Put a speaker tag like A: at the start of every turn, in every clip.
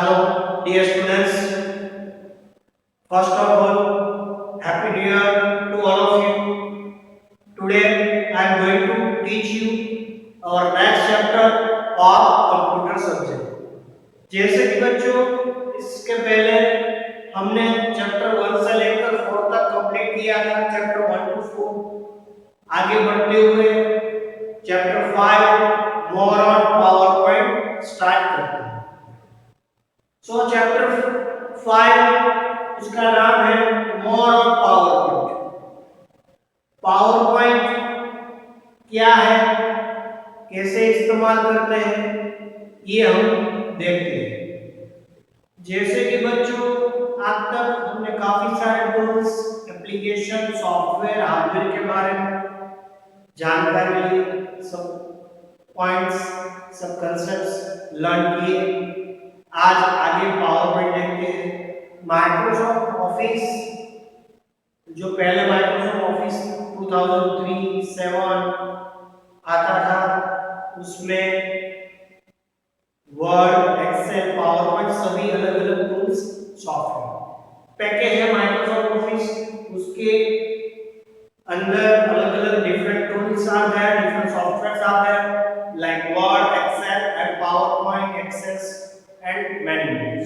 A: Hello, dear students. First of all, happy New Year to all of you. Today, I am going to teach you our next chapter of computer subject. जैसे कि बच्चों, इसके पहले हमने chapter 1 से लेकर 4 तक कंप्लीट किया था, चैप्टर 1 to 4। आगे बढ़ते हुए chapter 5 more on power point start करते हैं। सो चैप्टर 5 उसका नाम है more on power point. Power point क्या है, कैसे इस्तेमाल करते हैं, ये हम देखते हैं। जैसे कि बच्चों, आज तक हमने काफी सारे टूल्स, एप्लीकेशन, सॉफ्टवेयर, हार्डवेयर के बारे में जानकारी ली, सब पॉइंट्स, सब कंसेप्ट्स लर्न किए। आज आगे पावर पॉइंट देखते हैं। माइक्रोसॉफ्ट ऑफिस, जो पहले माइक्रोसॉफ्ट ऑफिस 2003-7 आता था, उसमें वर्ड, एक्सेल, पावर पॉइंट सभी अलग अलग टूल्स, सॉफ्टवेयर पैकेज है माइक्रोसॉफ्ट ऑफिस। उसके अंदर अलग अलग डिफरेंट टूल्स आते हैं, डिफरेंट सॉफ्टवेयर्स आते हैं, like Word, Excel and PowerPoint, Access and many more.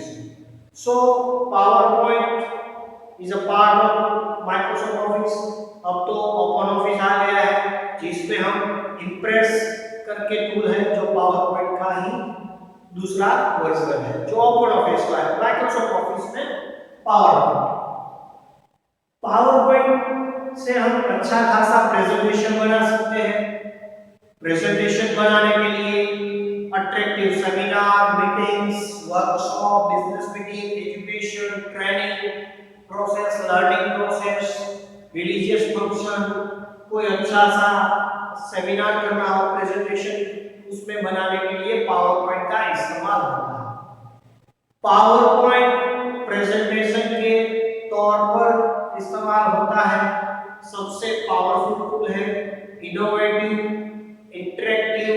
A: So PowerPoint is a part of Microsoft Office। अब तो ओपन ऑफिस आ गया है, जिसमें हम इम्प्रेस करके टूल है जो PowerPoint का ही दूसरा वर्जन है, जो ओपन ऑफिस का है। माइक्रोसॉफ्ट ऑफिस में पावरपॉइंट से हम अच्छा खासा प्रेजेंटेशन बना सकते हैं। प्रेजेंटेशन बनाने के लिए attractive seminar, meetings, workshop, business meeting, education, training process, learning process, religious function, कोई अच्छा सा सेमिनार करना हो, प्रेजेंटेशन उसमें बनाने के लिए पावर पॉइंट का इस्तेमाल होता है। पावर पॉइंट प्रेजेंटेशन के तौर पर इस्तेमाल होता है, सबसे पावरफुल टूल है, इनोवेटिव, इंटरैक्टिव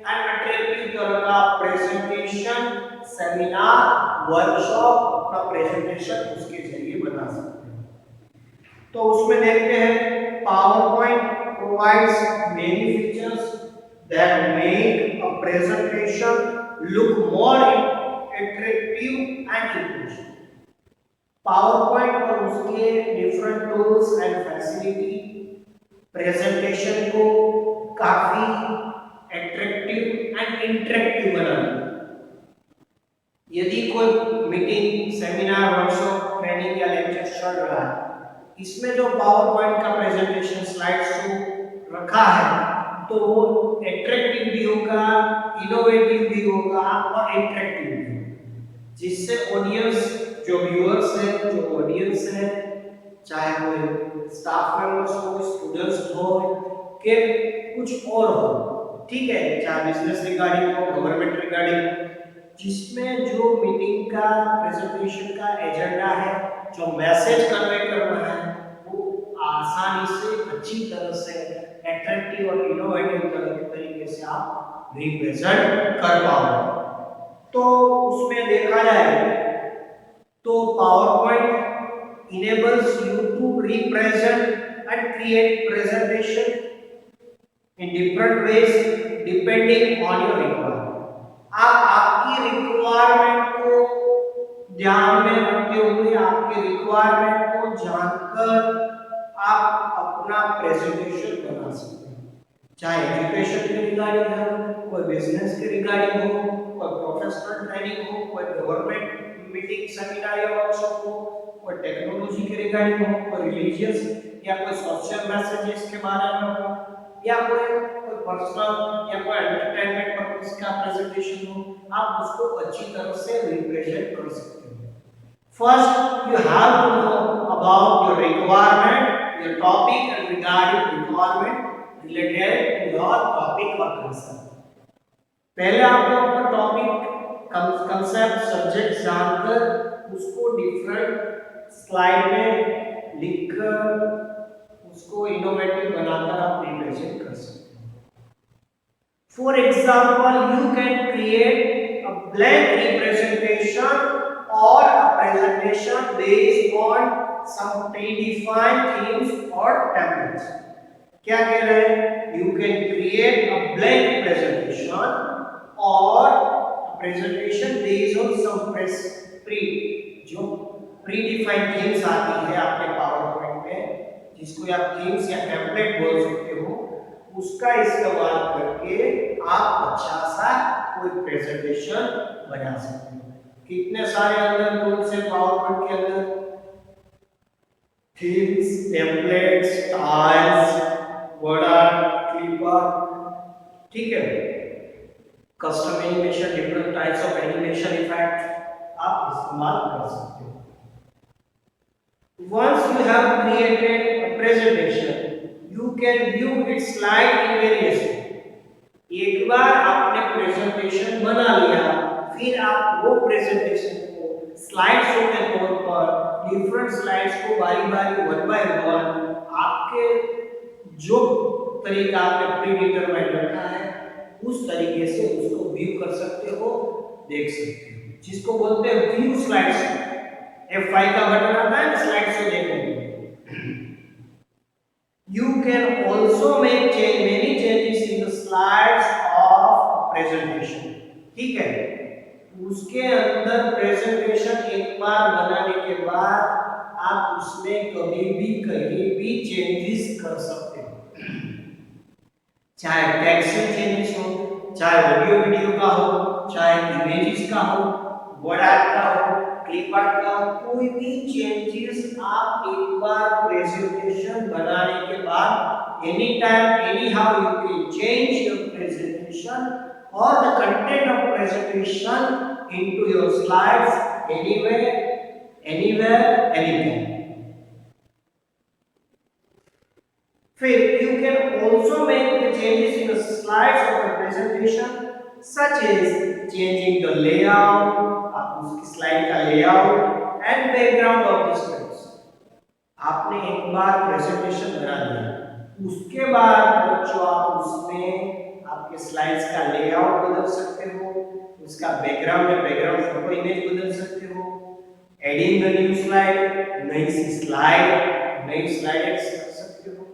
A: एंड अट्रैक्टिव तरह का प्रेजेंटेशन, सेमिनार, वर्कशॉप, अपना प्रेजेंटेशन उसके जरिए बना सकते हैं। तो उसमें देखते हैं, power point provides many features that make a presentation look more attractive and impressive. Power point और उसके different tools and facility presentation को काफी अट्रैक्टिव एंड इंटरैक्टिव बनाती है। यदि कोई मीटिंग, सेमिनार, वर्कशॉप, ट्रेनिंग या लेक्चर चल रहा है, इसमें जो पावर पॉइंट का प्रेजेंटेशन स्लाइड शो रखा है, तो वो अट्रैक्टिव भी होगा, इनोवेटिव भी होगा और इंटरैक्टिव भी होगा, जिससे ऑडियंस, जो व्यूअर्स है, जो ऑडियंस है, चाहे कोई स्टाफ मेंबर्स हो, स्टूडेंट्स हो, के कुछ और हो, ठीक है, चाहे बिजनेस रिगार्डिंग हो, गवर्नमेंट रिगार्डिंग हो, जिसमें जो मीटिंग का, प्रेजेंटेशन का एजेंडा है, जो मैसेज कन्वे करना है, वो आसानी से, अच्छी तरह से, अट्रैक्टिव और इनोवेटिव तरीके से आप रिप्रेजेंट कर पाओगे। तो उसमें देखा जाए तो PowerPoint enables you to represent and create presentation in different ways depending on your requirement। आप आपकी रिक्वायरमेंट को ध्यान में रखते हुए, आपके रिक्वायरमेंट को जानकर आप अपना प्रेजेंटेशन बना सकते हैं, चाहे एजुकेशन के रिगार्डिंग हो, कोई बिजनेस के रिगार्डिंग हो, कोई प्रोफेशनल ट्रेनिंग हो, कोई गवर्नमेंट मीटिंग, सेमिनार या वर्कशॉप हो, कोई टेक्नोलॉजी के रिगार्डिंग हो, कोई रिलीजियस या कोई सोशल मैसेजेस के बारे में हो, या कोई पर्सनल या कोई एंटरटेनमेंट पर्पस का प्रेजेंटेशन हो, आप उसको अच्छी तरह से रिप्रेजेंट कर सकते हैं। First, you have to know about your requirement, your topic and regarding requirement related to your topic और कंसेप्ट। पहले आपको अपना टॉपिक, कंसेप्ट, सब्जेक्ट जानकर उसको डिफरेंट स्लाइड में लिखकर उसको इनोवेटिव बनाकर आप रिप्रेजेंट कर सकते हैं। For example, you can create a blank representation or a presentation based on some predefined themes or templates. क्या कह रहे हैं? You can create a blank presentation or a presentation based on some जो predefined themes आती है आपके PowerPoint में, जिसको आप themes या template बोल सकते हो, उसका इस्तेमाल करके आप अच्छा सा कोई प्रेजेंटेशन बना सकते हो। कितने सारे अंदर टूल्स है पावरपॉइंट के अंदर, themes, templates, styles, border, clipper, ठीक है, custom animation, different types of animation effect आप इस्तेमाल कर सकते हो। Once you have created a presentation, you can view its slide in various ways. एक बार आपने प्रेजेंटेशन बना लिया, फिर आप वो प्रेजेंटेशन को स्लाइड शो के तौर पर डिफरेंट स्लाइड्स को बारी-बारी वन बाय वन आपके जो तरीका आपने प्री डिटरमाइंड रखा है उस तरीके से उसको व्यू कर सकते हो, देख सकते हो, जिसको बोलते हैं व्यू स्लाइड्स। F5 का बटन आता है स्लाइड शो देखने के लिए। You can also make many changes in the slides of presentation. ठीक है, उसके अंदर प्रेजेंटेशन एक बार बनाने के बाद आप उसमें कभी भी कहीं भी चेंजेस कर सकते हो, चाहे टेक्स्ट चेंजेस हो, चाहे ऑडियो वीडियो का हो, चाहे इमेजेस का हो, वर्ड आर्ट का हो, क्लिप आर्ट का, कोई भी चेंजेस आप एक बार प्रेजेंटेशन बनाने के बाद any time any how you can change your presentation or the content of presentation into your slides anywhere, anytime. फिर you can also make the changes in the slides of the presentation, such as changing the layout, आप उसकी slide का layout and background of the slides. आपने एक बार presentation बना लिया, उसके बाद बच्चों आप उसमें आपके स्लाइड्स का लेआउट बदल सकते हो, उसका बैकग्राउंड फोटो इमेज बदल सकते हो, एडिंग द न्यू स्लाइड, नई स्लाइड ऐड कर सकते हो।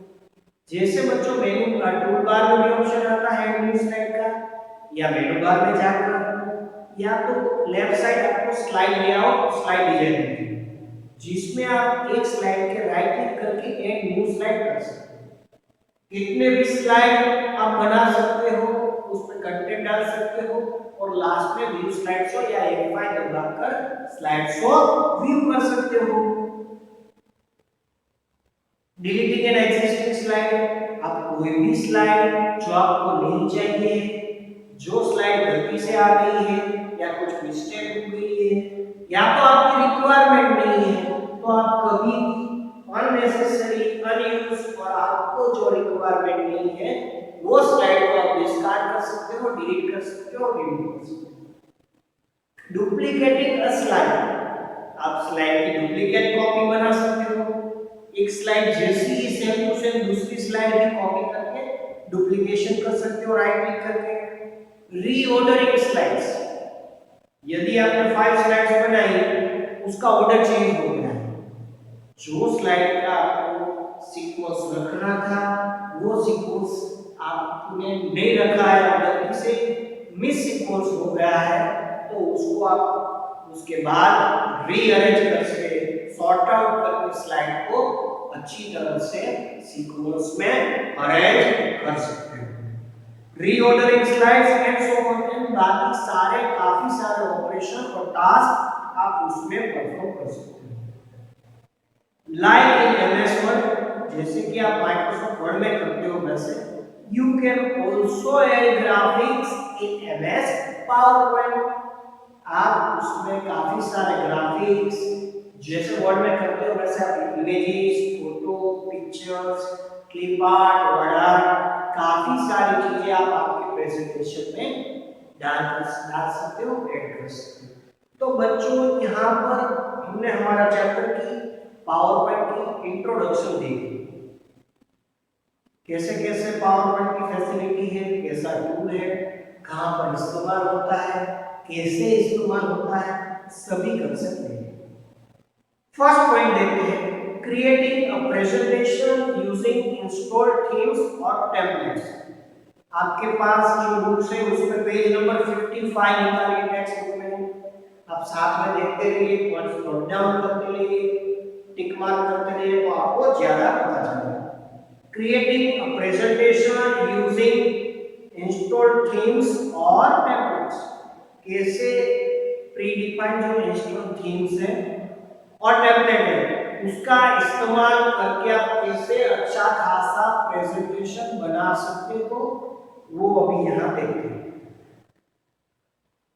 A: जैसे बच्चों मेनू टूल बार में भी ऑप्शन आता है न्यू स्लाइड का, या मेनू बार में जाकर या तो लेफ्ट साइड आपको स्लाइड लेआउट, स्लाइड डिजाइन मिलती है, जिसमें आप एक स्लाइड के राइट क्लिक करके ऐड न्यू स्लाइड कर सकते हो। कितने भी स्लाइड आप बना सकते हो, उसमें कंटेंट डाल सकते हो और लास्ट में व्यू स्लाइड शो या F5 दबाकर स्लाइड शो व्यू कर सकते हो। डिलीटिंग एन एग्जिस्टिंग स्लाइड, आप कोई भी स्लाइड जो आपको नहीं चाहिए, जो स्लाइड गलती से आ गई है या कुछ मिस्टेक हो गई है या तो आपकी रिक्वायरमेंट नहीं है, तो आप कभी भी अननेसेसरी, अनयूज और आपको जो रिक्वायरमेंट नहीं है वो स्लाइड को आप डिस्कार्ड कर सकते हो, डिलीट कर सकते हो, रिमूव कर सकते हो। डुप्लीकेटिंग अ स्लाइड, आप स्लाइड की डुप्लीकेट कॉपी बना सकते हो, एक स्लाइड जैसी ही सेम टू सेम दूसरी स्लाइड भी कॉपी करके डुप्लीकेशन कर सकते हो राइट क्लिक करके। रीऑर्डरिंग स्लाइड्स, यदि आपने 5 स्लाइड्स बनाई, उसका ऑर्डर चेंज हो गया है, जो स्लाइड का आपको सीक्वेंस रखना था वो सीक्वेंस आपने नहीं रखा है, गलती से मिस सीक्वेंस हो गया है, तो उसको आप उसके बाद रीअरेंज करके सॉर्ट आउट करके स्लाइड को अच्छी तरह से सीक्वेंस में अरेंज कर सकते हो। Reordering slides and so on, and बाकी सारे काफी सारे ऑपरेशन और टास्क आप उसमें परफॉर्म कर सकते हो। लाइक इन एमएस वर्ड, जैसे कि आप माइक्रोसॉफ्ट वर्ड में करते हो वैसे you can also add graphics in MS PowerPoint. आप उसमें काफी सारे ग्राफिक्स जैसे वर्ड में करते हो वैसे आप images, photo, pictures, clip art, word art, काफी सारी चीजें आप आपके प्रेजेंटेशन में डाल सकते हो, ऐड कर सकते हो। तो बच्चों यहाँ पर हमने हमारा चैप्टर की पावरपॉइंट की इंट्रोडक्शन देखी, कैसे कैसे पावरपॉइंट की फैसिलिटी है, कैसा टूल है, कहाँ पर इस्तेमाल होता है, कैसे इस्तेमाल होता है, सभी कर सकते हैं। फर्स्ट पॉइंट देखते हैं, creating a presentation using installed themes और टेम्पलेट्स। आपके पास जो बुक्स है उसमें पेज नंबर 55 निकालिए टेक्स्ट बुक में, आप साथ में देखते रहिए, पॉइंट्स नोट डाउन करते रहिए, टिक मार्क करते रहिए, तो आपको ज्यादा पता चलेगा। Creating a presentation using installed themes और टेम्पलेट्स, कैसे प्री डिफाइंड जो इंस्टॉल्ड थीम्स है और टेम्पलेट है उसका इस्तेमाल करके आप कैसे अच्छा खासा प्रेजेंटेशन बना सकते हो, वो अभी यहाँ देखते हैं।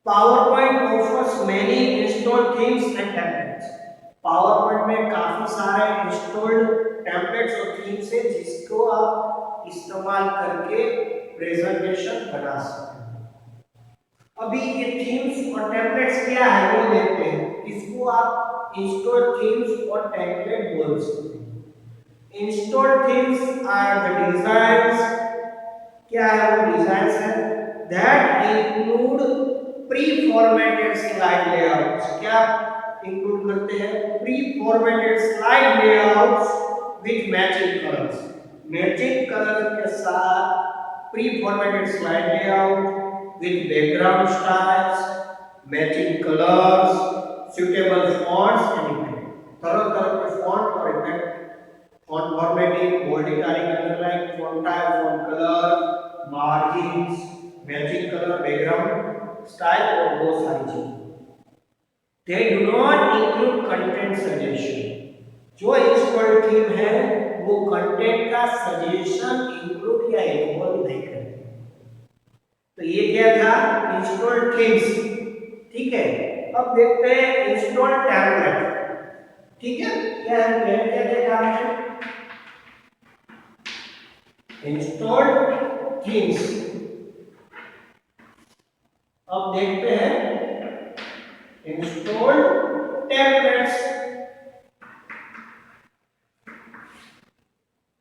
A: PowerPoint offers many installed themes and templates. PowerPoint में काफी सारे इंस्टॉल्ड टेम्पलेट्स और थीम्स है जिसको आप इस्तेमाल करके प्रेजेंटेशन बना सकते हो। अभी ये थीम्स और टेम्पलेट्स क्या है वो देखते हैं। इसको आप इंस्टॉल्ड थीम्स और टेम्पलेट बोल सकते हैं। Installed themes are the designs, क्या है वो डिजाइन्स है that include pre-formatted slide layouts। क्या इंक्लूड करते हैं? pre-formatted slide layouts with matching colors। Matching colour के साथ pre-formatted slide layout with background styles, matching colors, suitable fonts and effects। तरह तरह के फॉन्ट और effect, font formatting, bold italic, underline, font type, font color, margins, matching color, background style और बहुत सारी चीजें। They do not include content suggestion। जो installed theme है वो कंटेंट का सजेशन इंक्लूड या इन्वॉल्व नहीं करते। तो ये क्या था, इंस्टॉल्ड थीम्स। ठीक है, अब देखते हैं इंस्टॉल्ड टेम्पलेट। ठीक है, क्या है क्या देखा हमने, इंस्टॉल्ड थीम्स। अब देखते हैं installed templates.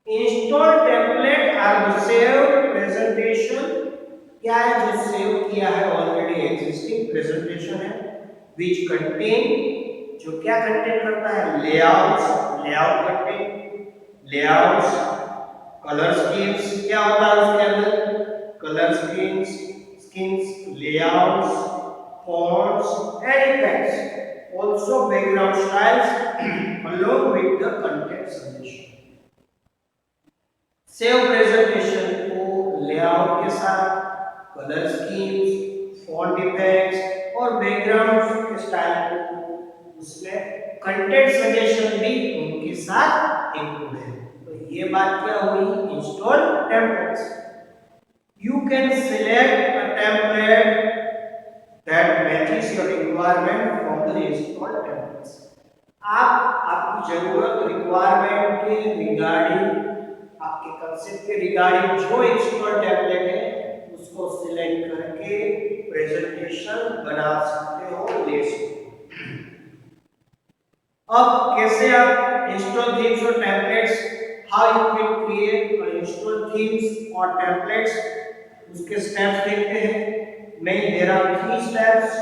A: Installed template are the saved presentation, क्या है जो सेव किया है ऑलरेडी एग्जिस्टिंग प्रेजेंटेशन है, विच कंटेन, जो क्या कंटेन करता है, layouts, layout contain layouts, colour schemes, क्या होता है उसके अंदर, colour schemes, layouts, fonts and effects, also background styles along with the content suggestion। Save presentation को लेआउट के साथ, कलर स्कीम्स, फॉन्ट इफेक्ट्स और बैकग्राउंड स्टाइल को उसमें कंटेंट सजेशन भी उनके साथ इंक्लूड है। तो ये बात क्या हुई, install templates. You can select a template that matches your requirement from the installed templates। आप आपकी जरूरत, रिक्वायरमेंट के रिगार्डिंग, आपके कंसेप्ट के रिगार्डिंग जो इंस्टॉल टेम्पलेट है उसको सिलेक्ट करके प्रेजेंटेशन बना सकते हो, ले सकते हो। अब कैसे आप इंस्टॉल थीम्स और templates, how you can create install themes और टेम्पलेट्स, उसके स्टेप्स देखते हैं। मैं there are 3 steps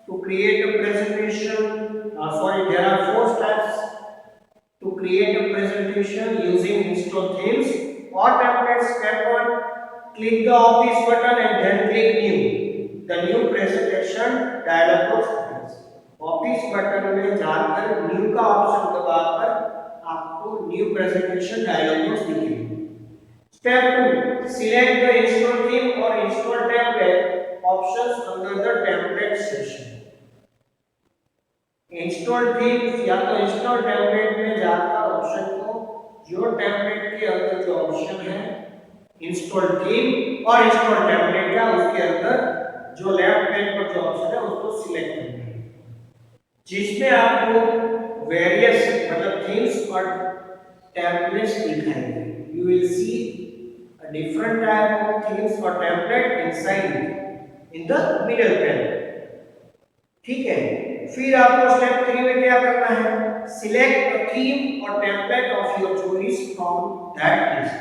A: to create a presentation, sorry there are 4 steps to create a presentation using install themes or templates। Step 1, click the office button and then click new। The new presentation dialog box opens। Office button में जाकर new का option दबाकर आपको new presentation dialogue box दिखेगा। Step 2, select the install theme or install template options under the template section। Install themes या तो install template में जाकर ऑप्शन को, जो टेम्पलेट के अंदर जो ऑप्शन है इंस्टॉल थीम और इंस्टॉल टेम्पलेट का, उसके अंदर जो लेफ्ट पेज पर जो ऑप्शन है उसको सिलेक्ट करना है, जिसमें आपको वेरियस मतलब थीम्स और टेम्पलेट्स दिखाएंगे। You will see a different type of themes और template inside in the middle panel. ठीक है, फिर आपको स्टेप 3 में क्या करना है, सिलेक्ट अ थीम और template of your choice from that list.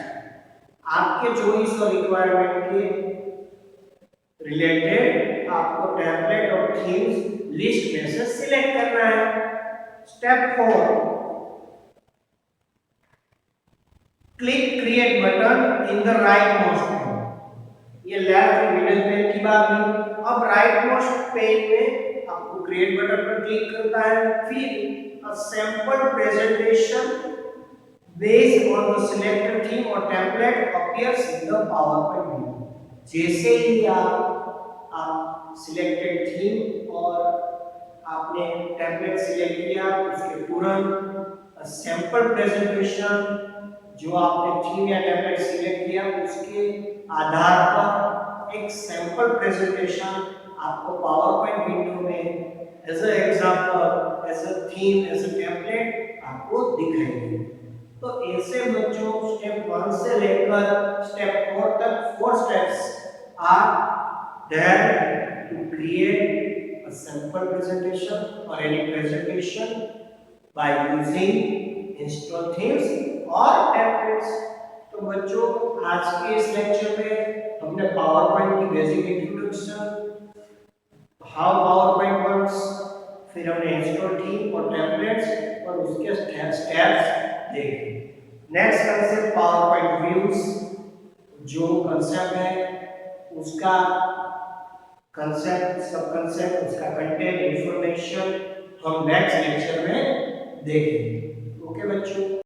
A: आपके चॉइस और रिक्वायरमेंट के रिलेटेड आपको टेम्पलेट और थीम्स लिस्ट में से सिलेक्ट करना है। Step 4, click create button in the right most pane. ये लेफ्ट मिडिल पेन की बात हुई। अब राइट मोस्ट पेन में आपको क्रिएट बटन पर क्लिक करना है। फिर a sample presentation based on the selected theme or template appears in the PowerPoint window। जैसे ही आप सिलेक्टेड थीम और आपने टेम्पलेट सिलेक्ट किया, उसके तुरंत सैंपल प्रेजेंटेशन जो आपने थीम या टेम्पलेट सिलेक्ट किया उसके आधार पर एक सैंपल प्रेजेंटेशन आपको पावरपॉइंट विंडो में as a example, as a theme, as a template आपको दिखाएगी। तो ऐसे बच्चों स्टेप 1 से लेकर स्टेप 4 तक 4 steps are there to create a simple presentation और any presentation by using install themes और टेम्पलेट्स। तो बच्चों आज के इस लेक्चर में हमने पावरपॉइंट की basic introduction, how PowerPoint works, फिर हमने इंस्टॉल थीम और टेम्पलेट्स और उसके स्टेप्स देखें। नेक्स्ट कंसेप्ट पावरपॉइंट व्यूज, जो कंसेप्ट है उसका कंसेप्ट, सब कंसेप्ट, उसका कंटेंट, इंफॉर्मेशन हम नेक्स्ट लेक्चर में देखेंगे। ओके बच्चों।